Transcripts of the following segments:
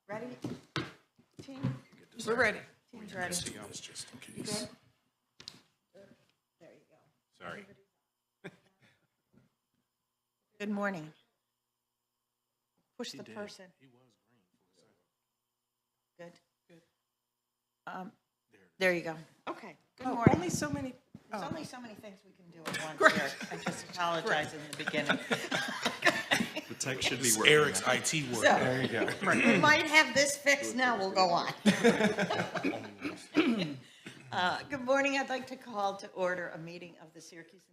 Ready? Team? We're ready. Team's ready. Just in You case. good? There you go. Sorry. Good morning. Push the person. Good. There you go. Okay. Good Oh, morning. only so many. There's only so many things we can do at once here. I just apologize in the beginning. The tech should be It's working. Eric's IT work. So, There you go. we might have this fixed now, we'll go on. Good morning, I'd like to call to order a meeting of the Syracuse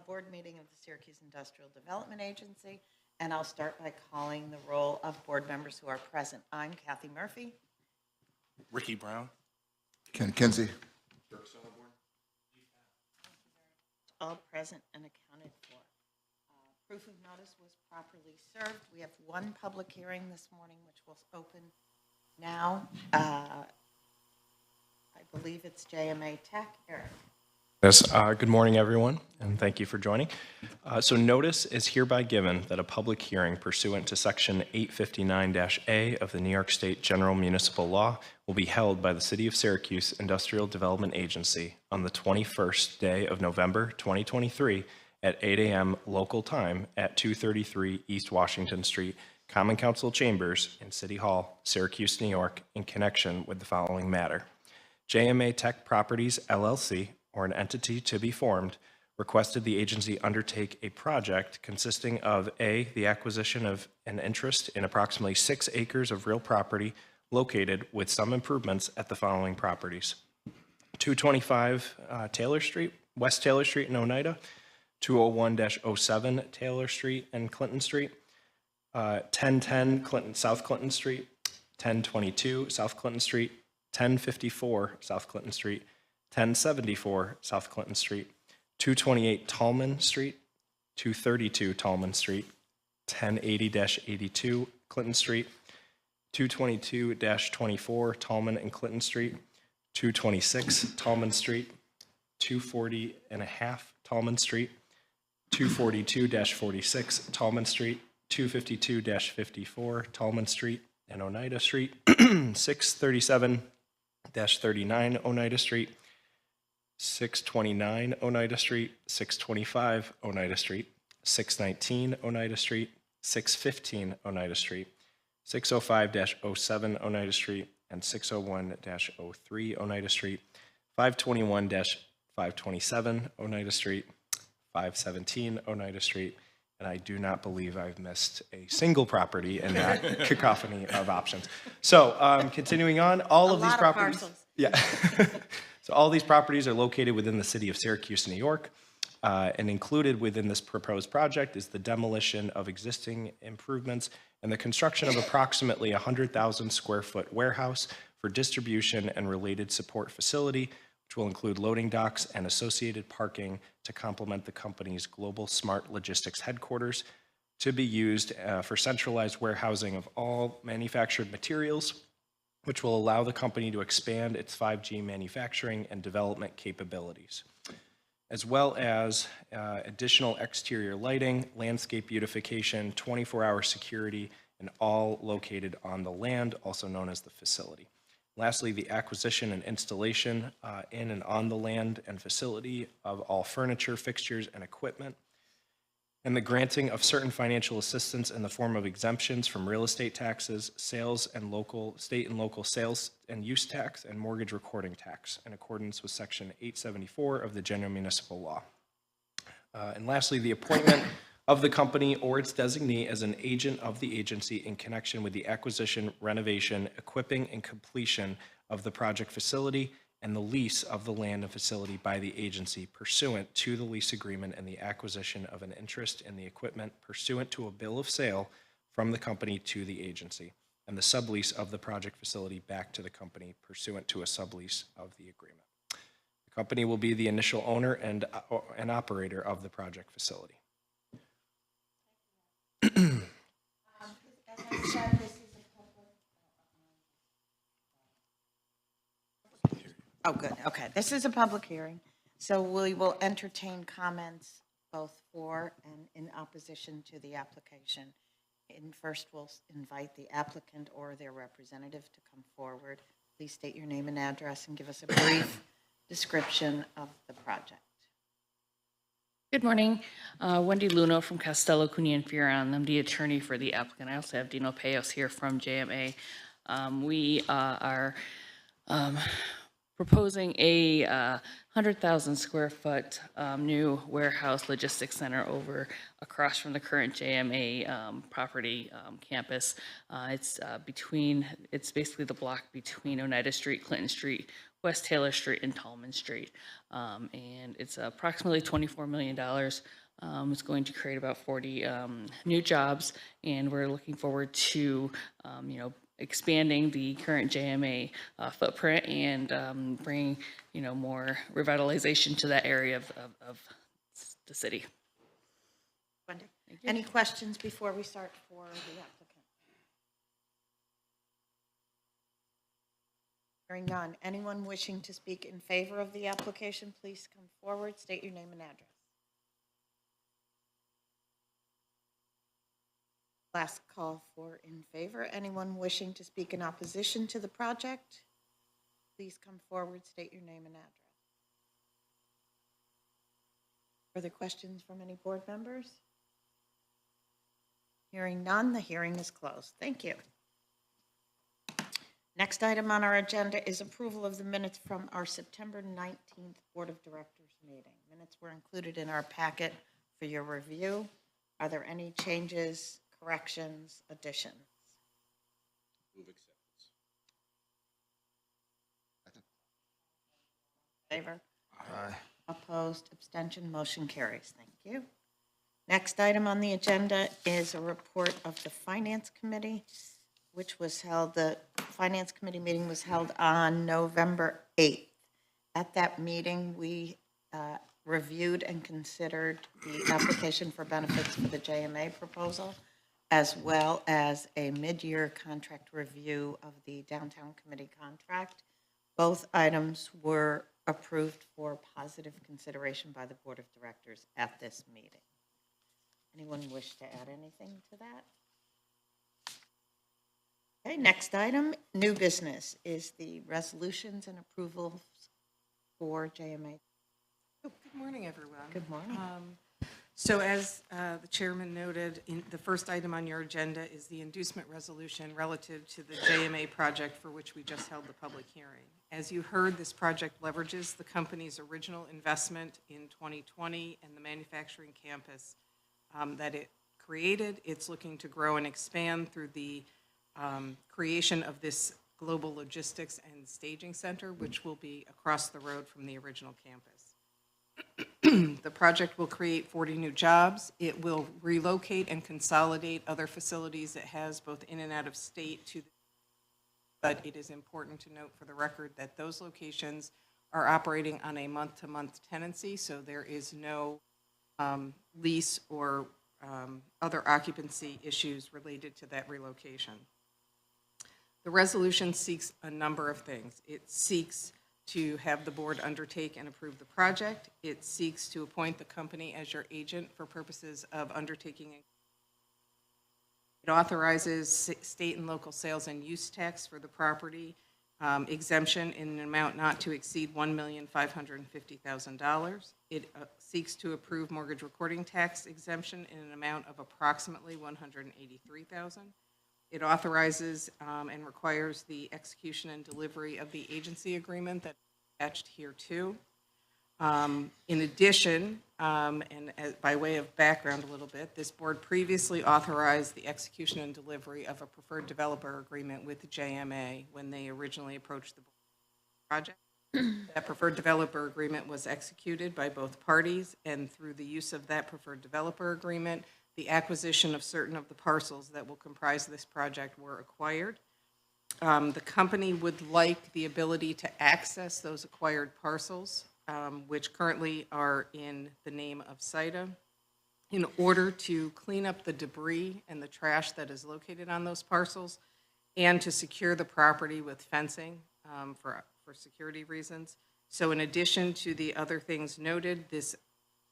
Board meeting of the Syracuse Industrial Development Agency, and I'll start by calling the roll of board members who are present. I'm Kathy Murphy. Ricky Brown. Ken Kinsey. All present and accounted for. Proof of notice was properly served. We have one public hearing this morning, which will open now. I believe it's JMA Tech. Eric. Yes, good morning, everyone, and thank you for joining. So notice is hereby given that a public hearing pursuant to Section 859-A of the New York State General Municipal Law will be held by the City of Syracuse Industrial Development Agency on the 21st day of November 2023 at 8 a.m. local time at 233 East Washington Street, Common Council Chambers in City Hall, Syracuse, New York, in connection with the following matter. JMA Tech Properties, LLC, or an entity to be formed, requested the agency undertake a project consisting of A, the acquisition of an interest in approximately 6 acres of real property located with some improvements at the following properties: 225 Taylor Street, West Taylor Street in Oneida, 201-07 Taylor Street and Clinton Street, 1010 South Clinton Street, 1022 South Clinton Street, 1054 South Clinton Street, 1074 South Clinton Street, 228 Tallman Street, 232 Tallman Street, 1080-82 Clinton Street, 222-24 Tallman and Clinton Street, 226 Tallman Street, 240 and a half Tallman Street, 242-46 Tallman Street, 252-54 Tallman Street and Oneida Street, 637-39 Oneida Street, 629 Oneida Street, 625 Oneida Street, 619 Oneida Street, 615 Oneida Street, 605-07 Oneida Street, and 601-03 Oneida Street, 521-527 Oneida Street, 517 Oneida Street, and I do not believe I've missed a single property in that cacophony of options. So continuing on, all of these properties. Yeah. So all these properties are located within the city of Syracuse, New York, and included within this proposed project is the demolition of existing improvements and the construction of approximately 100,000 square foot warehouse for distribution and related support facility, which will include loading docks and associated parking to complement the company's global smart logistics headquarters, to be used for centralized warehousing of all manufactured materials, which will allow the company to expand its 5G manufacturing and development capabilities, as well as additional exterior lighting, landscape beautification, 24-hour security, and all located on the land, also known as the facility. Lastly, the acquisition and installation in and on the land and facility of all furniture, fixtures, and equipment, and the granting of certain financial assistance in the form of exemptions from real estate taxes, sales and state and local sales and use tax, and mortgage recording tax in accordance with Section 874 of the General Municipal Law. And lastly, the appointment of the company or its designee as an agent of the agency in connection with the acquisition, renovation, equipping, and completion of the project facility and the lease of the land and facility by the agency pursuant to the lease agreement and the acquisition of an interest in the equipment pursuant to a bill of sale from the company to the agency, and the sublease of the project facility back to the company pursuant to a sublease of the agreement. The company will be the initial owner and operator of the project facility. As I said, this is a public. Oh, good, okay. This is a public hearing, so we will entertain comments both for and in opposition to the application. And first, we'll invite the applicant or their representative to come forward. Please state your name and address and give us a brief description of the project. Good morning. Wendy Luno from Costello, Cooney and Fearon. I'm the attorney for the applicant. I also have Dino Payos here from JMA. We are proposing a 100,000 square foot new warehouse logistics center over across from the current JMA property campus. It's basically the block between Oneida Street, Clinton Street, West Taylor Street, and Tallman Street. And it's approximately $24 million. It's going to create about 40 new jobs, and we're looking forward to, expanding the current JMA footprint and bring, more revitalization to that area of the city. Wendy, any questions before we start for the applicant? Hearing none. Anyone wishing to speak in favor of the application, please come forward, state your name and address. Last call for in favor. Anyone wishing to speak in opposition to the project, please come forward, state your name and address. Further questions from any board members? Hearing none, the hearing is closed. Thank you. Next item on our agenda is approval of the minutes from our September 19th Board of Directors meeting. Minutes were included in our packet for your review. Are there any changes, corrections, additions? Move acceptance. Favor? Aye. Opposed, abstention, motion carries. Thank you. Next item on the agenda is a report of the Finance Committee, which was held, the Finance Committee meeting was held on November 8th. At that meeting, we reviewed and considered the application for benefits for the JMA proposal, as well as a mid-year contract review of the Downtown Committee contract. Both items were approved for positive consideration by the Board of Directors at this meeting. Anyone wish to add anything to that? Okay, next item, new business, is the resolutions and approvals for JMA. Good morning, everyone. Good morning. So as the chairman noted, the first item on your agenda is the inducement resolution relative to the JMA project for which we just held the public hearing. As you heard, this project leverages the company's original investment in 2020 and the manufacturing campus that it created. It's looking to grow and expand through the creation of this global logistics and staging center, which will be across the road from the original campus. The project will create 40 new jobs. It will relocate and consolidate other facilities it has both in and out of state but it is important to note for the record that those locations are operating on a month-to-month tenancy, so there is no lease or other occupancy issues related to that relocation. The resolution seeks a number of things. It seeks to have the board undertake and approve the project. It seeks to appoint the company as your agent for purposes of undertaking. It authorizes state and local sales and use tax for the property exemption in an amount not to exceed $1,550,000. It seeks to approve mortgage recording tax exemption in an amount of approximately $183,000. It authorizes and requires the execution and delivery of the agency agreement that's attached here too. In addition, and by way of background a little bit, this board previously authorized the execution and delivery of a preferred developer agreement with the JMA when they originally approached the project. That preferred developer agreement was executed by both parties, and through the use of that preferred developer agreement, the acquisition of certain of the parcels that will comprise this project were acquired. The company would like the ability to access those acquired parcels, which currently are in the name of SIDA, in order to clean up the debris and the trash that is located on those parcels, and to secure the property with fencing for security reasons. So in addition to the other things noted, this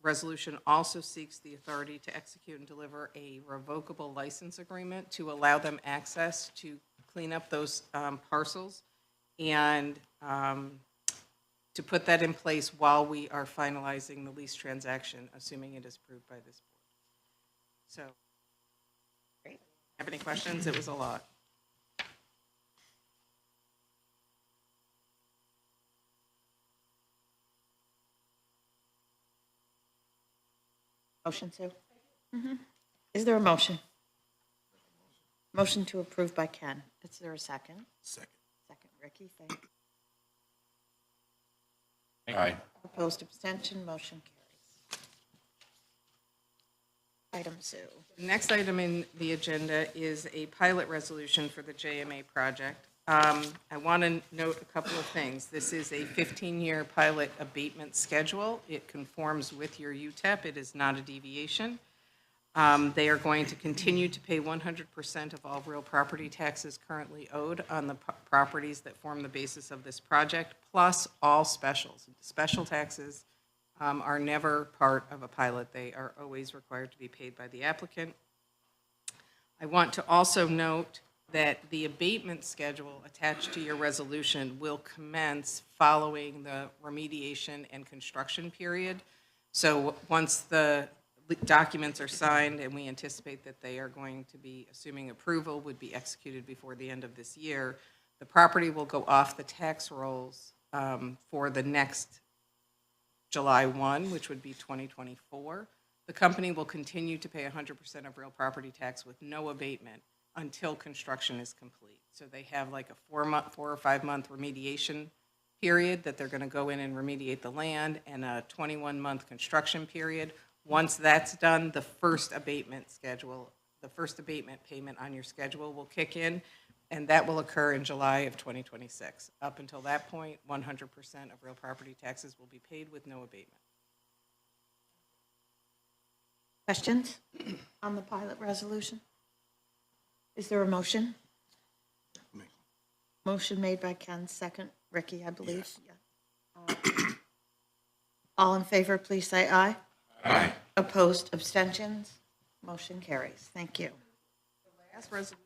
resolution also seeks the authority to execute and deliver a revocable license agreement to allow them access to clean up those parcels and to put that in place while we are finalizing the lease transaction, assuming it is approved by this board. So, great. Have any questions? It was a lot. Motion, Sue? Is there a motion? Motion to approve by Ken. Is there a second? Second. Second, Ricky, thank you. Aye. Opposed, abstention, motion carries. Item Sue. The next item in the agenda is a pilot resolution for the JMA project. I want to note a couple of things. This is a 15-year pilot abatement schedule. It conforms with your UTEP. It is not a deviation. They are going to continue to pay 100% of all real property taxes currently owed on the properties that form the basis of this project, plus all specials. Special taxes are never part of a pilot. They are always required to be paid by the applicant. I want to also note that the abatement schedule attached to your resolution will commence following the remediation and construction period. So once the documents are signed, and we anticipate that they are going to be, assuming approval, would be executed before the end of this year, the property will go off the tax rolls for the next July 1, which would be 2024. The company will continue to pay 100% of real property tax with no abatement until construction is complete. So they have like a 4 or 5 month remediation period that they're going to go in and remediate the land, and a 21-month construction period. Once that's done, the first abatement payment on your schedule will kick in, and that will occur in July of 2026. Up until that point, 100% of real property taxes will be paid with no abatement. Questions on the pilot resolution? Is there a motion? Motion made by Ken, second, Ricky, I believe. Yeah. All in favor, please say aye. Aye. Opposed, abstentions? Motion carries. Thank you. Last resolution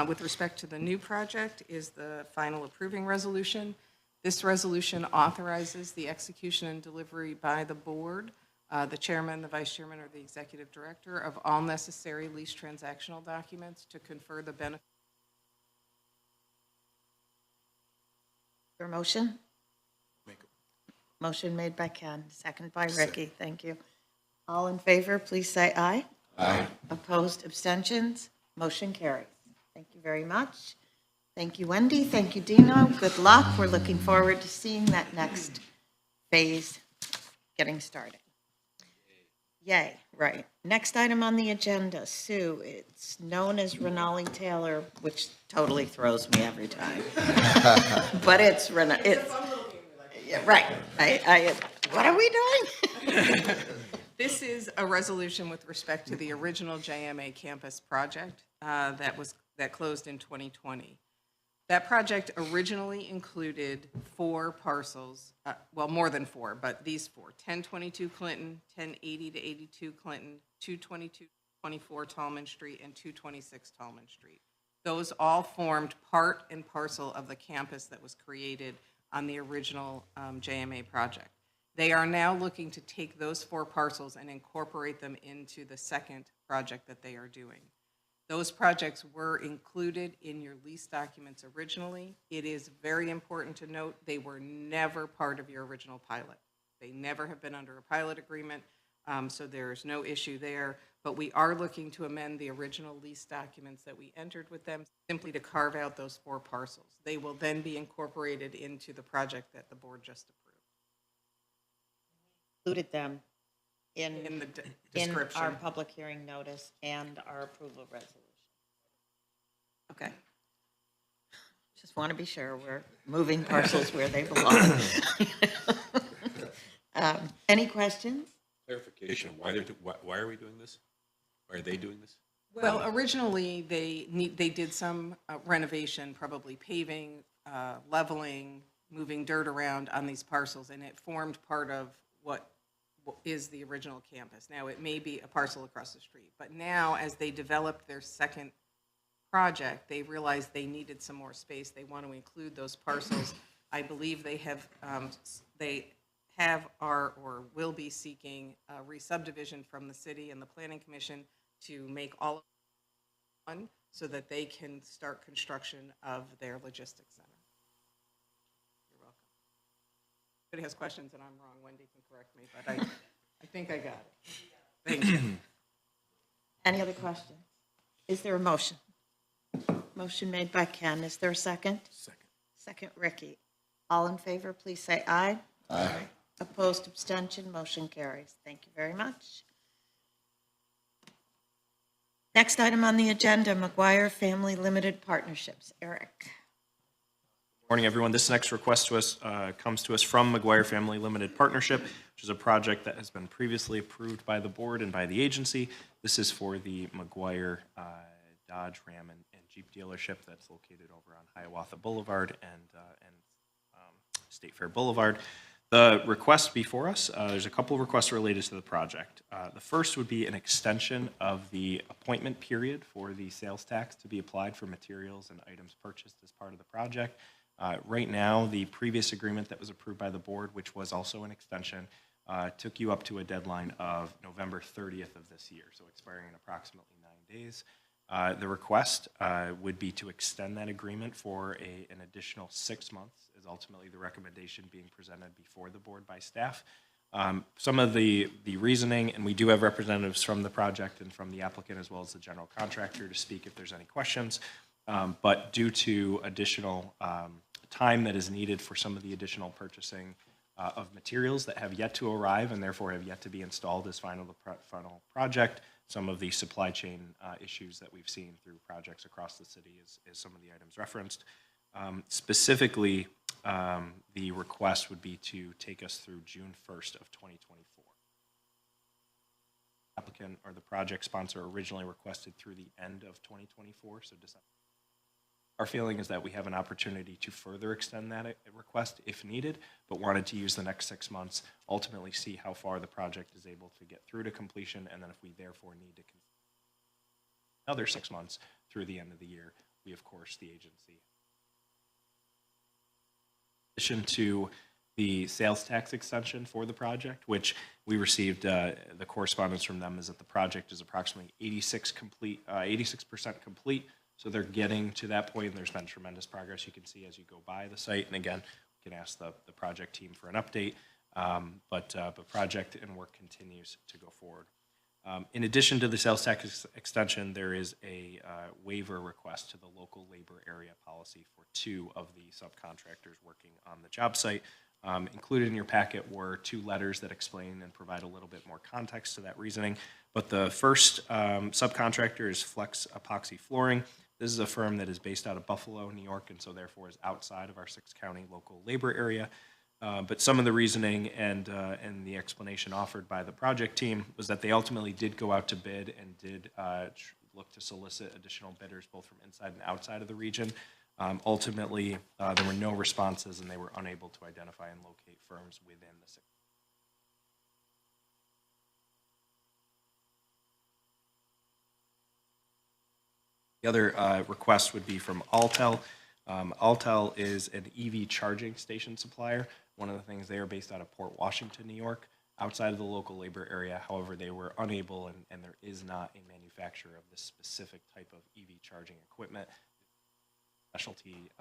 with respect to the new project is the final approving resolution. This resolution authorizes the execution and delivery by the board, the chairman, the vice chairman, or the executive director of all necessary lease transactional documents to confer the benefit. Your motion? Motion made by Ken, second by Ricky. Thank you. All in favor, please say aye. Aye. Opposed, abstentions? Motion carries. Thank you very much. Thank you, Wendy. Thank you, Dino. Good luck. We're looking forward to seeing that next phase getting started. Yay, right. Next item on the agenda, Sue. It's known as Renali Taylor, which totally throws me every time. But it's yeah, right. What are we doing? This is a resolution with respect to the original JMA campus project that closed in 2020. That project originally included 4 parcels, well, more than 4, but these 4: 1022 Clinton, 1080 to 82 Clinton, 222-24 Tallman Street, and 226 Tallman Street. Those all formed part and parcel of the campus that was created on the original JMA project. They are now looking to take those 4 parcels and incorporate them into the second project that they are doing. Those projects were included in your lease documents originally. It is very important to note they were never part of your original pilot. They never have been under a pilot agreement, so there is no issue there. But we are looking to amend the original lease documents that we entered with them simply to carve out those 4 parcels. They will then be incorporated into the project that the board just approved. Included them In the in description. our public hearing notice and our approval resolution. Okay. Just want to be sure we're moving parcels where they belong. Any questions? Clarification, why are we doing this? Why are they doing this? Well, originally, they did some renovation, probably paving, leveling, moving dirt around on these parcels, and it formed part of what is the original campus. Now, it may be a parcel across the street, but now, as they developed their second project, they realized they needed some more space. They want to include those parcels. I believe they have or will be seeking a re-subdivision from the city and the planning commission to make all of one so that they can start construction of their logistics center. You're welcome. If anybody has questions and I'm wrong, Wendy can correct me, but I think I got it. Thank you. Any other questions? Is there a motion? Motion made by Ken. Is there a second? Second. Second, Ricky. All in favor, please say aye. Aye. Opposed, abstention, motion carries. Thank you very much. Next item on the agenda, McGuire Family Limited Partnerships. Eric. Morning, everyone. This next request to us comes to us from McGuire Family Limited Partnership, which is a project that has been previously approved by the board and by the agency. This is for the McGuire Dodge, Ram, and Jeep dealership that's located over on Hiawatha Boulevard and State Fair Boulevard. The request before us, there's a couple of requests related to the project. The first would be an extension of the appointment period for the sales tax to be applied for materials and items purchased as part of the project. Right now, the previous agreement that was approved by the board, which was also an extension, took you up to a deadline of November 30th of this year, so expiring in approximately 9 days. The request would be to extend that agreement for an additional 6 months, is ultimately the recommendation being presented before the board by staff. Some of the reasoning, and we do have representatives from the project and from the applicant as well as the general contractor to speak if there's any questions, but due to additional time that is needed for some of the additional purchasing of materials that have yet to arrive and therefore have yet to be installed as final project, some of the supply chain issues that we've seen through projects across the city is some of the items referenced. Specifically, the request would be to take us through June 1st of 2024. Applicant or the project sponsor originally requested through the end of 2024, so December. Our feeling is that we have an opportunity to further extend that request if needed, but wanted to use the next 6 months, ultimately see how far the project is able to get through to completion, and then if we therefore need to another 6 months through the end of the year, we, of course, the agency. In addition to the sales tax extension for the project, which we received, the correspondence from them is that the project is approximately 86% complete. So they're getting to that point, and there's been tremendous progress you can see as you go by the site. And again, we can ask the project team for an update, but project and work continues to go forward. In addition to the sales tax extension, there is a waiver request to the local labor area policy for 2 of the subcontractors working on the job site. Included in your packet were 2 letters that explain and provide a little bit more context to that reasoning. But the first subcontractor is Flex Epoxy Flooring. This is a firm that is based out of Buffalo, New York, and so therefore is outside of our 6-county local labor area. But some of the reasoning and the explanation offered by the project team was that they ultimately did go out to bid and did look to solicit additional bidders both from inside and outside of the region. Ultimately, there were no responses, and they were unable to identify and locate firms within the 6. The other request would be from Altel. Altel is an EV charging station supplier. One of the things, they are based out of Port Washington, New York, outside of the local labor area. However, they were unable, and there is not a manufacturer of this specific type of EV charging equipment, specialty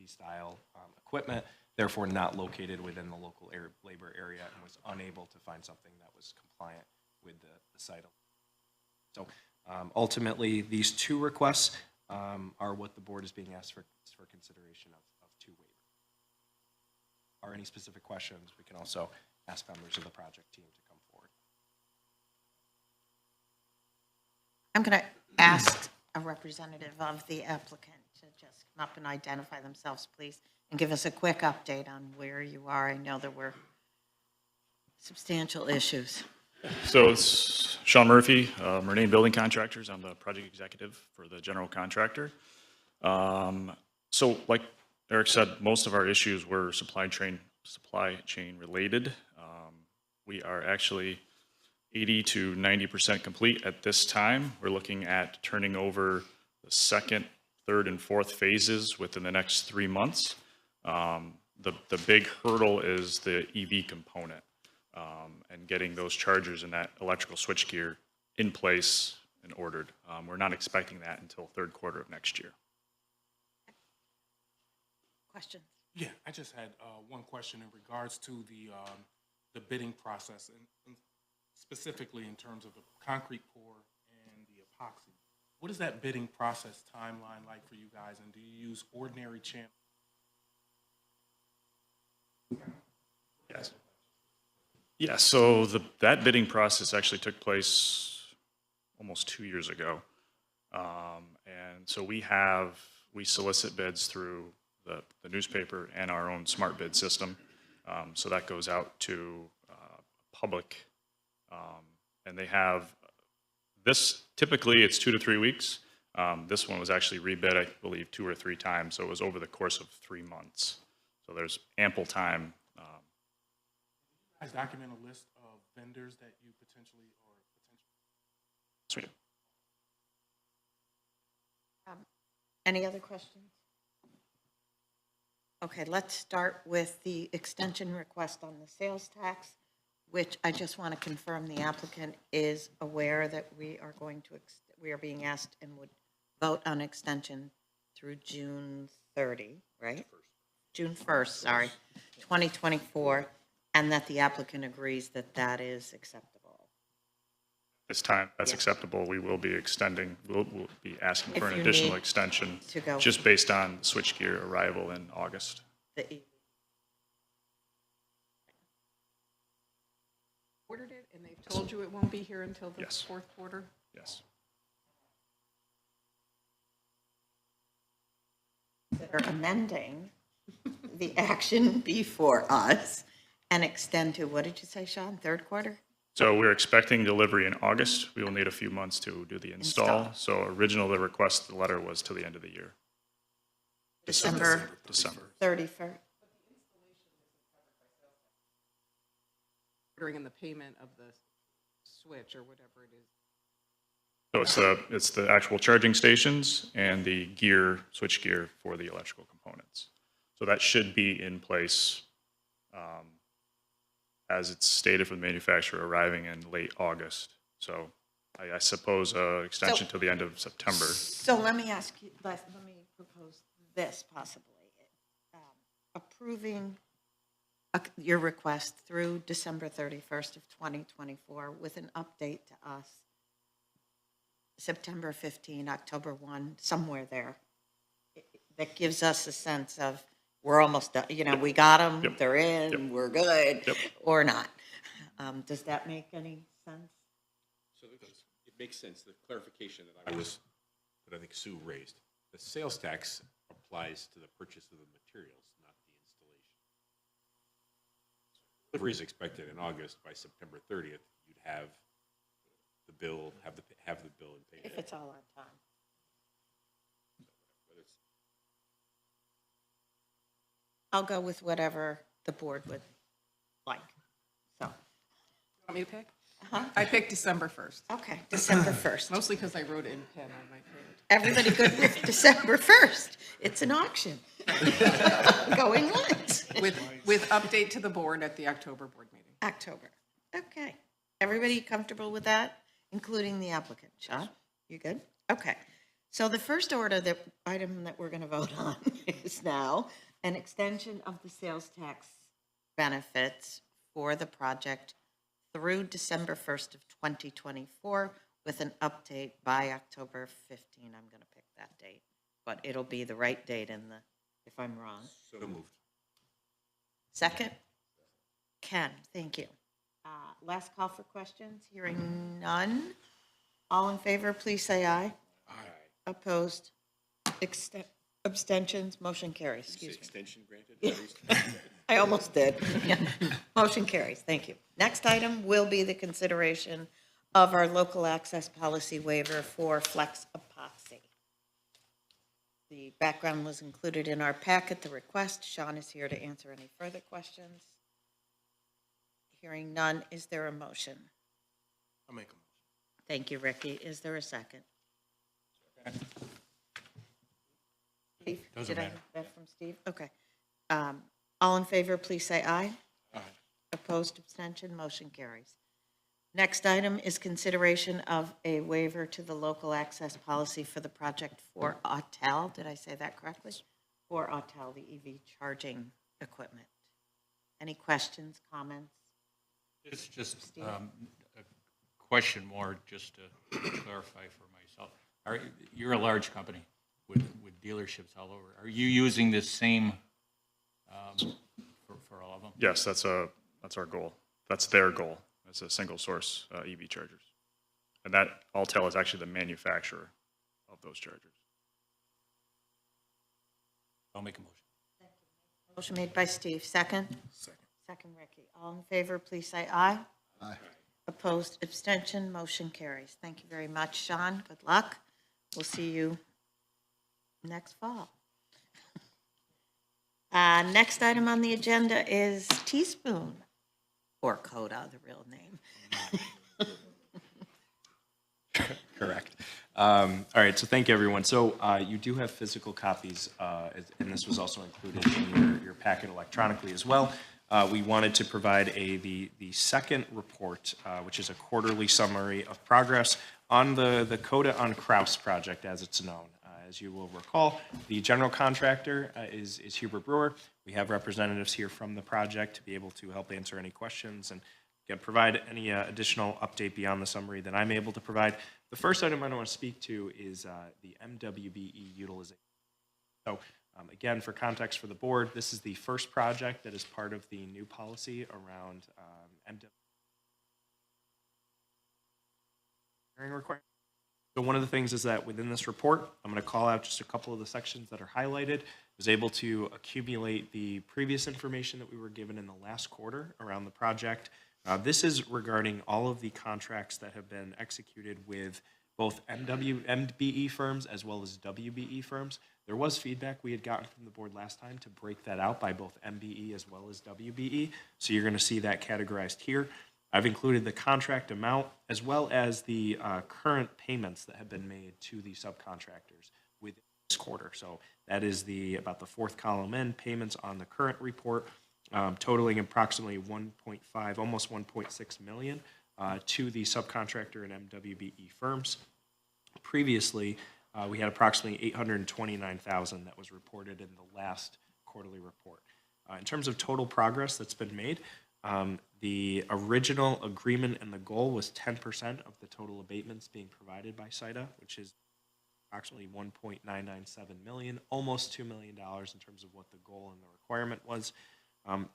style equipment, therefore not located within the local labor area, and was unable to find something that was compliant with the site. So ultimately, these 2 requests are what the board is being asked for consideration of 2 waivers. Are any specific questions? We can also ask members of the project team to come forward. I'm going to ask a representative of the applicant to just come up and identify themselves, please, and give us a quick update on where you are. I know there were substantial issues. So it's Sean Murphy, Murnane Building Contractors. I'm the project executive for the general contractor. So like Eric said, most of our issues were supply chain related. We are actually 80 to 90% complete at this time. We're looking at turning over the second, third, and fourth phases within the next 3 months. The big hurdle is the EV component and getting those chargers and that electrical switchgear in place and ordered. We're not expecting that until third quarter of next year. Questions? Yeah, I just had one question in regards to the bidding process, and specifically in terms of the concrete pour and the epoxy. What is that bidding process timeline like for you guys, and do you use ordinary channels? Yes. Yeah, so that bidding process actually took place almost 2 years ago. And so we solicit bids through the newspaper and our own smart bid system. So that goes out to public. And they have this, typically it's 2 to 3 weeks. This one was actually rebid, I believe, 2 or 3 times. So it was over the course of 3 months. So there's ample time. You guys document a list of vendors that you potentially Sweet. Any other questions? Okay, let's start with the extension request on the sales tax, which I just want to confirm the applicant is aware that we are being asked and would vote on extension through June 30, right? June 1st, sorry, 2024, and that the applicant agrees that that is acceptable. This time, that's Yeah. acceptable. We will be extending, we'll be asking for If an you additional need extension to go. just based on switchgear arrival in August. The Ordered it, and they've told you it won't be here until the Yes. fourth quarter? Yes. that are amending the action before us and extend to, what did you say, Sean, third quarter? So we're expecting delivery in August. We will need a few months to do the install. So the request, the letter was to the end of the year, December December. 31st. Ordering in the payment of the switch or whatever it is. So it's the actual charging stations and the switch gear for the electrical components. So that should be in place as it's stated from the manufacturer arriving in late August. So I suppose extension to the end of September. So let me ask you, let me propose this possibly. Approving your request through December 31st of 2024 with an update to us September 15, October 1, somewhere there. That gives us a sense of we're almost done, we got them, Yep. they're in, Yep. we're good, Yep. or not. Does that make any sense? So it makes sense, the clarification that I think Sue raised. The sales tax applies to the purchase of the materials, not the installation. Delivery is expected in August. By September 30th, you'd have the bill, have the bill and payment. If it's all on time. Whether it's- I'll go with whatever the board would like. So, Want me to pick? I picked December 1st, okay, December 1st. mostly because I wrote it in pen on my page. Everybody good with December 1st? It's an auction. Going once. With update to the board at the October board meeting. October. Okay. Everybody comfortable with that, including the applicant? Sean, you good? Okay. So the first item that we're going to vote on is now an extension of the sales tax benefits for the project through December 1st of 2024 with an update by October 15. I'm going to pick that date, but it'll be the right date if I'm wrong. So moved. Second? Ken, thank you. Last call for questions, hearing none. All in favor, please say aye. Aye. Opposed? Abstentions? Motion carries, excuse me. Extension granted? I almost did. Yeah. Motion carries, thank you. Next item will be the consideration of our local access policy waiver for flex epoxy. The background was included in our packet, the request. Sean is here to answer any further questions. Hearing none, is there a motion? I'll make a motion. Thank you, Ricky. Is there a second? Steve, Doesn't did I matter. have that from Steve? Okay. All in favor, please say aye. Aye. Opposed, abstention, motion carries. Next item is consideration of a waiver to the local access policy for the project for Autel. Did I say that correctly? For Autel, the EV charging equipment. Any questions, comments? It's just Steve? a question more, just to clarify for myself. You're a large company with dealerships all over. Are you using this same for all of them? Yes, that's our goal. That's their goal. It's a single source EV chargers. And that Altel is actually the manufacturer of those chargers. I'll make a motion. Motion made by Steve, second? Second. Second, Ricky. All in favor, please say aye. Aye. Opposed, abstention, motion carries. Thank you very much, Sean. Good luck. We'll see you next fall. Next item on the agenda is Teaspoon, or Coda, the real name. Correct. All right, so thank you, everyone. So you do have physical copies, and this was also included in your packet electronically as well. We wanted to provide the second report, which is a quarterly summary of progress on the Coda on Kraus project, as it's known. As you will recall, the general contractor is Hubert Brewer. We have representatives here from the project to be able to help answer any questions and provide any additional update beyond the summary that I'm able to provide. The first item I want to speak to is the MWBE utilization. So again, for context for the board, this is the first project that is part of the new policy around MWBE requirements. So one of the things is that within this report, I'm going to call out just a couple of the sections that are highlighted. I was able to accumulate the previous information that we were given in the last quarter around the project. This is regarding all of the contracts that have been executed with both MBE firms as well as WBE firms. There was feedback we had gotten from the board last time to break that out by both MBE as well as WBE. So you're going to see that categorized here. I've included the contract amount as well as the current payments that have been made to the subcontractors with this quarter. So that is about the fourth column in, payments on the current report, totaling approximately 1.5, almost 1.6 million to the subcontractor and MWBE firms. Previously, we had approximately 829,000 that was reported in the last quarterly report. In terms of total progress that's been made, the original agreement and the goal was 10% of the total abatements being provided by SIDA, which is approximately 1.997 million, almost $2 million in terms of what the goal and the requirement was.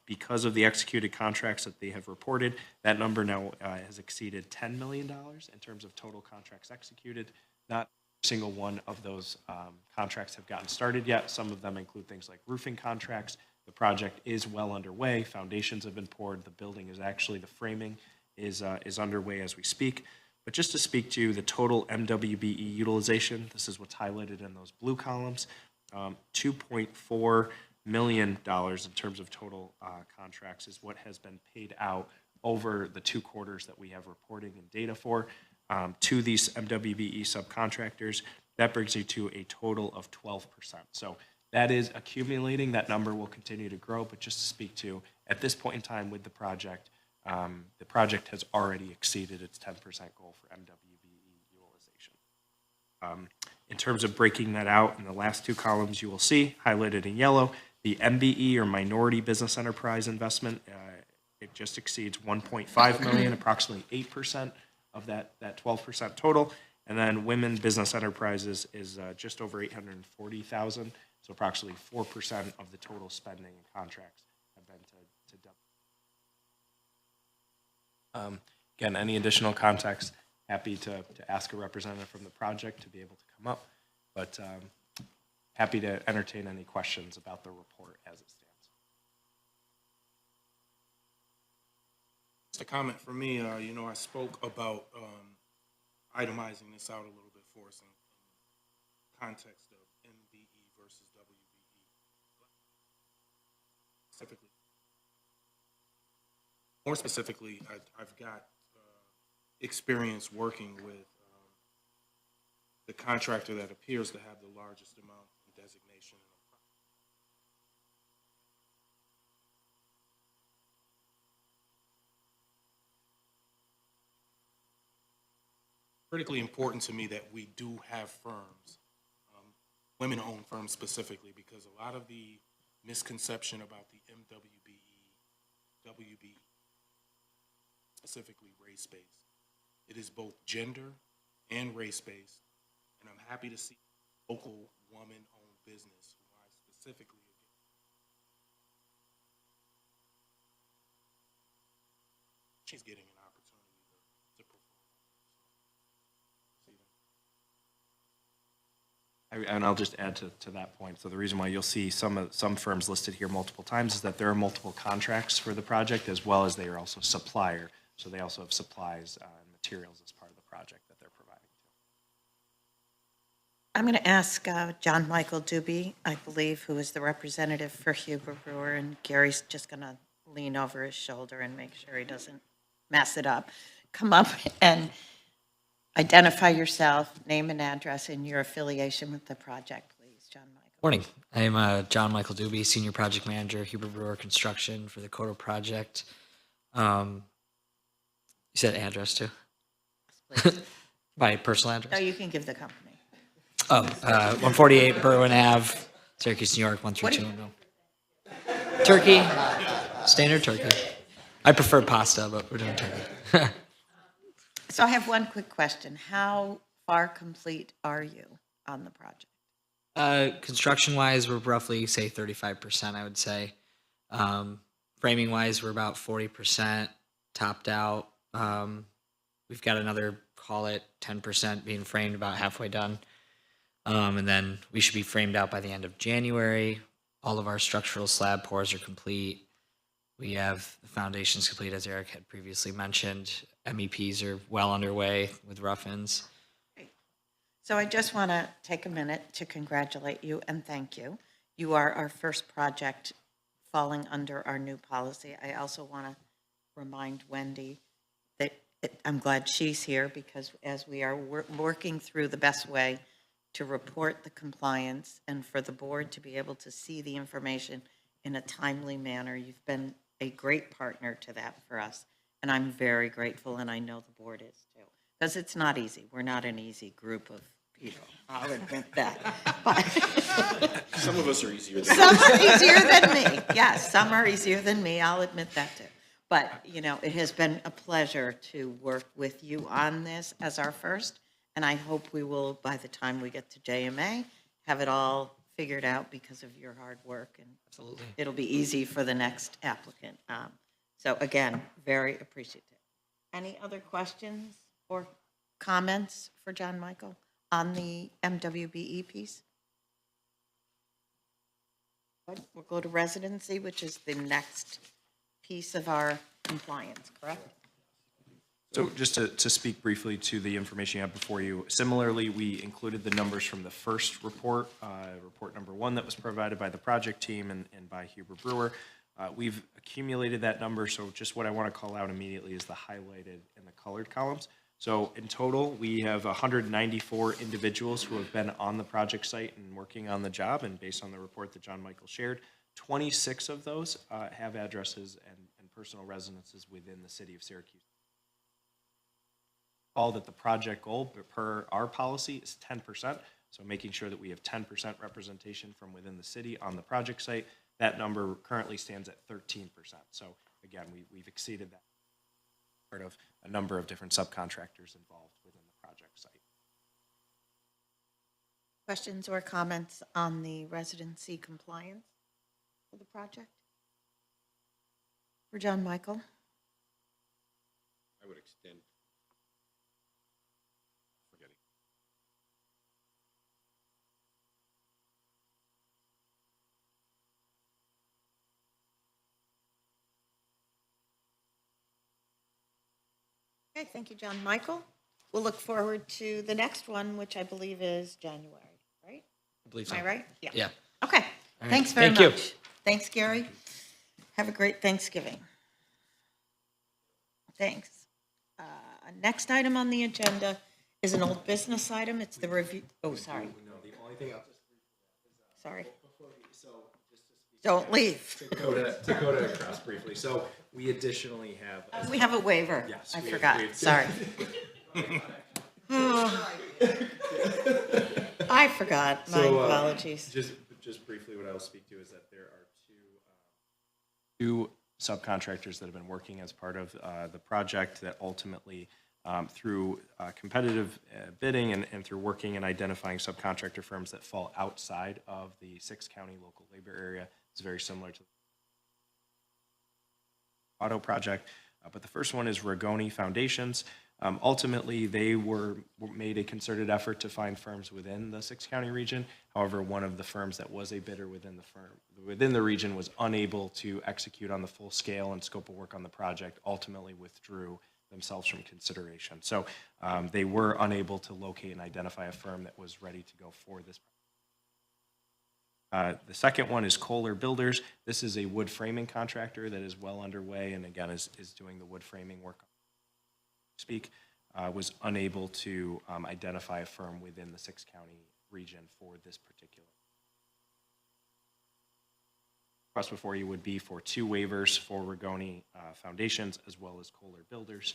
Because of the executed contracts that they have reported, that number now has exceeded $10 million in terms of total contracts executed. Not a single one of those contracts have gotten started yet. Some of them include things like roofing contracts. The project is well underway. Foundations have been poured. The building is actually, the framing is underway as we speak. But just to speak to the total MWBE utilization, this is what's highlighted in those blue columns, $2.4 million in terms of total contracts is what has been paid out over the 2 quarters that we have reporting and data for to these MWBE subcontractors. That brings you to a total of 12%. So that is accumulating. That number will continue to grow, but just to speak to, at this point in time with the project has already exceeded its 10% goal for MWBE utilization. In terms of breaking that out, in the last 2 columns you will see, highlighted in yellow, the MBE or minority business enterprise investment, it just exceeds 1.5 million, approximately 8% of that 12% total. And then women business enterprises is just over 840,000. So approximately 4% of the total spending and contracts have been to again, any additional context, happy to ask a representative from the project to be able to come up, but happy to entertain any questions about the report as it stands. Just a comment from me, I spoke about itemizing this out a little bit for us in context of MBE versus WBE. Specifically, More specifically, I've got experience working with the contractor that appears to have the largest amount of designation. Critically important to me that we do have firms, women-owned firms specifically, because a lot of the misconception about the WBE, specifically race-based. It is both gender and race-based, and I'm happy to see local woman-owned business who I specifically she's getting an opportunity to perform. And I'll just add to that point. So the reason why you'll see some firms listed here multiple times is that there are multiple contracts for the project, as well as they are also supplier. So they also have supplies and materials as part of the project that they're providing. I'm going to ask John Michael Doobie, I believe, who is the representative for Huber Brewer, and Gary's just going to lean over his shoulder and make sure he doesn't mess it up. Come up and identify yourself, name and address, and your affiliation with the project, please, John Michael. Morning. I'm John Michael Doobie, Senior Project Manager, Huber Brewer Construction for the Codo project. You said address too? Please. My personal address? No, you can give the company. 148 Berwyn Ave, Syracuse, New York, 13210. Turkey, standard turkey. I prefer pasta, but we're doing turkey. So I have one quick question. How far complete are you on the project? Construction-wise, we're roughly, say, 35%, I would say. Framing-wise, we're about 40% topped out. We've got another, call it 10% being framed, about halfway done. And then we should be framed out by the end of January. All of our structural slab pours are complete. We have the foundations complete, as Eric had previously mentioned. MEPs are well underway with rough-ins. So I just want to take a minute to congratulate you and thank you. You are our first project falling under our new policy. I also want to remind Wendy that I'm glad she's here, because as we are working through the best way to report the compliance and for the board to be able to see the information in a timely manner, you've been a great partner to that for us. And I'm very grateful, and I know the board is too, because it's not easy. We're not an easy group of people. I'll admit that. But Some of us are easier than some are easier than me. Yes, some are easier than me. I'll admit that too. But, you know, it has been a pleasure to work with you on this as our first. And I hope we will, by the time we get to JMA, have it all figured out because of your hard work. And Absolutely. it'll be easy for the next applicant. So again, very appreciative. Any other questions or comments for John Michael on the MWBE piece? Good. We'll go to residency, which is the next piece of our compliance, correct? So just to speak briefly to the information you have before you, similarly, we included the numbers from the first report, report number 1 that was provided by the project team and by Huber Brewer. We've accumulated that number, so just what I want to call out immediately is the highlighted and the colored columns. So in total, we have 194 individuals who have been on the project site and working on the job, and based on the report that John Michael shared, 26 of those have addresses and personal residences within the city of Syracuse. All that the project goal per our policy is 10%, so making sure that we have 10% representation from within the city on the project site. That number currently stands at 13%. So again, we've exceeded that, part of a number of different subcontractors involved within the project site. Questions or comments on the residency compliance for the project? For John Michael? I would extend. Forgetting. Okay, thank you, John Michael. We'll look forward to the next one, which I believe is January, right? I believe Am so. I right? Yeah. Okay, right. thanks very Thank you. much. Thanks, Gary. Have a great Thanksgiving. Thanks. Next item on the agenda is an old business item. It's the review, oh, sorry. No, the only thing I'll just Sorry. so just to Don't leave. Dakota across briefly. So we additionally have. We have a waiver. Yes, I we- forgot. we- Sorry. I forgot. My So, apologies. Just briefly, what I'll speak to is that there are two subcontractors that have been working as part of the project that ultimately, through competitive bidding and through working and identifying subcontractor firms that fall outside of the 6-county local labor area, is very similar to the auto project. But the first one is Rigoni Foundations. Ultimately, they made a concerted effort to find firms within the 6-county region. However, one of the firms that was a bidder within the region was unable to execute on the full scale and scope of work on the project, ultimately withdrew themselves from consideration. So they were unable to locate and identify a firm that was ready to go for this project. The second one is Kohler Builders. This is a wood framing contractor that is well underway and again is doing the wood framing work. Was unable to identify a firm within the 6-county region for this particular. Request before you would be for 2 waivers for Rigoni Foundations as well as Kohler Builders.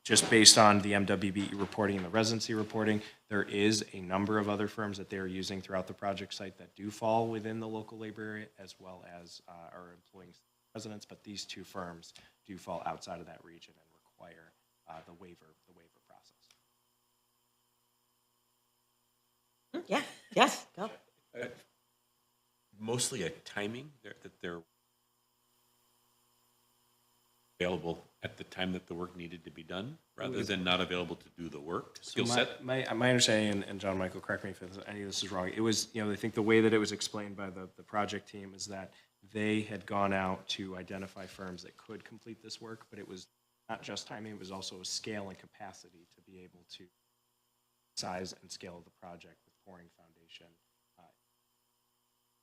Just based on the MWBE reporting and the residency reporting, there is a number of other firms that they are using throughout the project site that do fall within the local labor area as well as are employing residents, but these 2 firms do fall outside of that region and require the waiver process. Yeah, yes, go. Mostly a timing, that they're available at the time that the work needed to be done, rather than not available to do the work, skill set? My understanding, and John Michael, correct me if any of this is wrong, it was, I think the way that it was explained by the project team is that they had gone out to identify firms that could complete this work, but it was not just timing, it was also a scale and capacity to be able to size and scale the project with pouring foundation.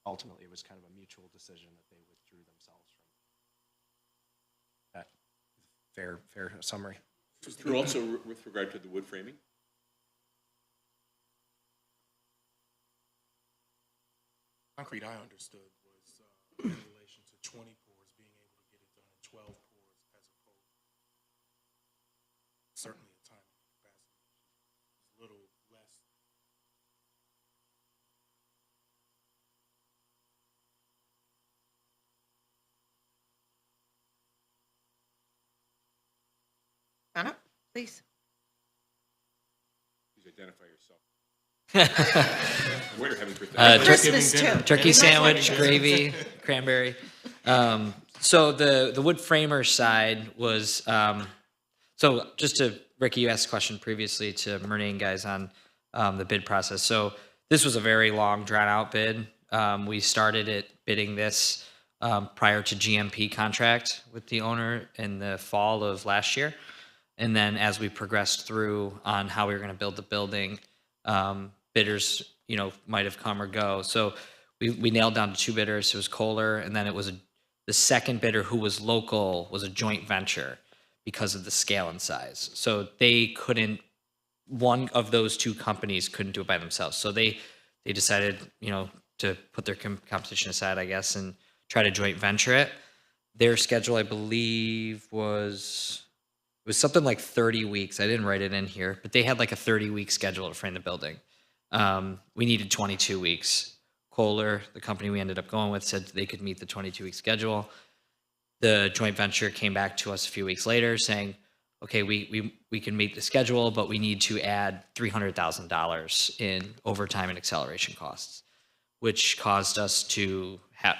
Ultimately, it was kind of a mutual decision that they withdrew themselves from that. Fair summary. True also with regard to the wood framing? Concrete I understood was in relation to 20 pours, being able to get it done in 12 pours as opposed certainly a time and capacity is a little less. Anna, please. Please identify yourself. Waiter having birthday. Christmas too. Turkey sandwich, gravy, cranberry. So the wood framer side was, so just to, Ricky, you asked a question previously to Murnane guys on the bid process. So this was a very long, drawn-out bid. We started it bidding this prior to GMP contract with the owner in the fall of last year. And then as we progressed through on how we were going to build the building, bidders, might have come or go. So we nailed down to 2 bidders. It was Kohler, and then it was the second bidder, who was local, was a joint venture because of the scale and size. So they couldn't, one of those 2 companies couldn't do it by themselves. So they decided, to put their competition aside, I guess, and try to joint venture it. Their schedule, I believe, was something like 30 weeks. I didn't write it in here, but they had like a 30-week schedule to frame the building. We needed 22 weeks. Kohler, the company we ended up going with, said they could meet the 22-week schedule. The joint venture came back to us a few weeks later saying, okay, we can meet the schedule, but we need to add $300,000 in overtime and acceleration costs, which caused us to have,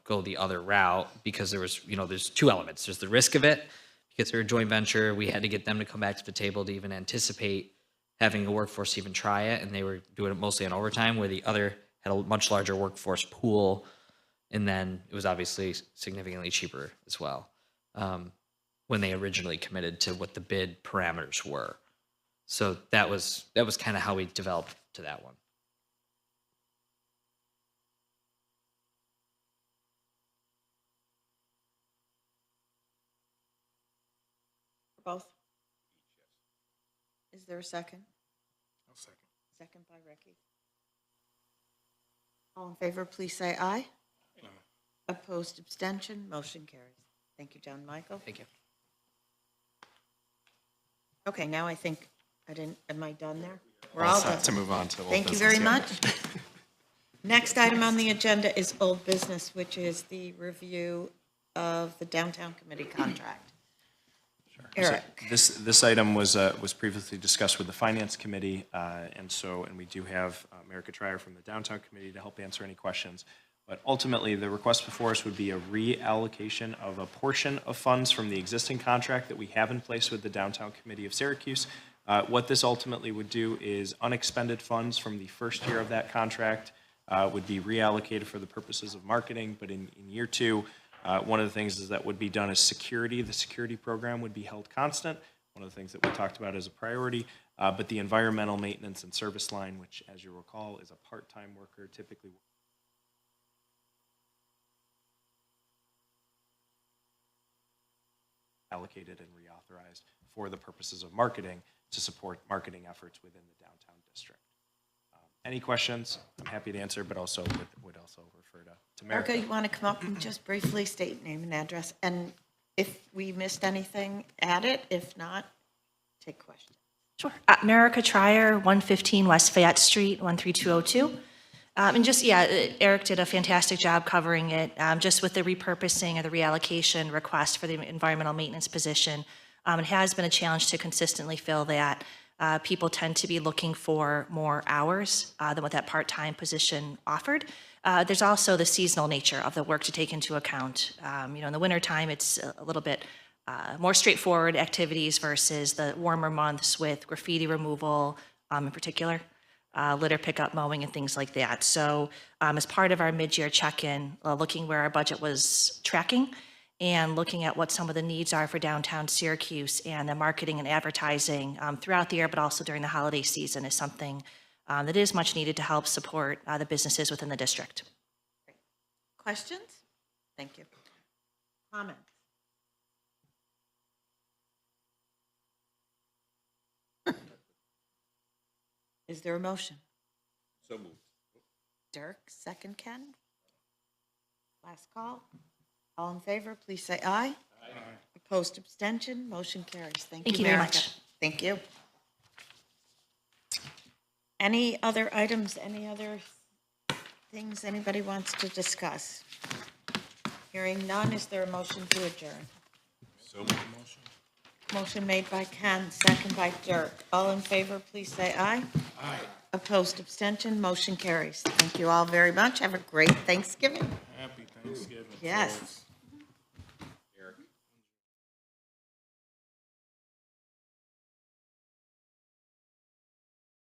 go the other route because there was, there's 2 elements. There's the risk of it, because they're a joint venture. We had to get them to come back to the table to even anticipate having a workforce to even try it, and they were doing it mostly on overtime, where the other had a much larger workforce pool, and then it was obviously significantly cheaper as well when they originally committed to what the bid parameters were. So that was kind of how we developed to that one. both? Is there a second? I'll second. Second by Ricky. All in favor, please say aye. Opposed, abstention, motion carries. Thank you, John Michael. Thank you. Okay, now I think, am I done there? We're all done. To move on to old Thank you business, very yeah. much. Next item on the agenda is old business, which is the review of the downtown committee contract. Eric, This item was previously discussed with the Finance Committee, and we do have America Trier from the Downtown Committee to help answer any questions. But ultimately, the request before us would be a reallocation of a portion of funds from the existing contract that we have in place with the Downtown Committee of Syracuse. What this ultimately would do is unexpended funds from the first year of that contract would be reallocated for the purposes of marketing, but in year two, one of the things is that would be done is security. The security program would be held constant. One of the things that we talked about as a priority, but the environmental maintenance and service line, which as you recall is a part-time worker, typically allocated and reauthorized for the purposes of marketing to support marketing efforts within the downtown district. Any questions? I'm happy to answer, but also would also refer to America. Erica, you want to come up and just briefly state name and address? And if we missed anything, add it. If not, take questions. Sure. America Trier, 115 West Fayette Street, 13202. And just, yeah, Eric did a fantastic job covering it. Just with the repurposing or the reallocation request for the environmental maintenance position, it has been a challenge to consistently fill that. People tend to be looking for more hours than what that part-time position offered. There's also the seasonal nature of the work to take into account. In the wintertime, it's a little bit more straightforward activities versus the warmer months with graffiti removal in particular, litter pickup, mowing, and things like that. So as part of our mid-year check-in, looking where our budget was tracking and looking at what some of the needs are for downtown Syracuse and the marketing and advertising throughout the year, but also during the holiday season is something that is much needed to help support the businesses within the district. Questions? Thank you. Comments? Is there a motion? So moved. Dirk, second Ken? Last call. All in favor, please say aye. Aye. Opposed, abstention, motion carries. Thank you Thank you very Erica. much. Thank you. Any other items, any other things anybody wants to discuss? Hearing none, is there a motion to adjourn? So moved. Motion made by Ken, second by Dirk. All in favor, please say aye. Aye. Opposed, abstention, motion carries. Thank you all very much. Have a great Thanksgiving. Happy Thanksgiving. Yes. folks.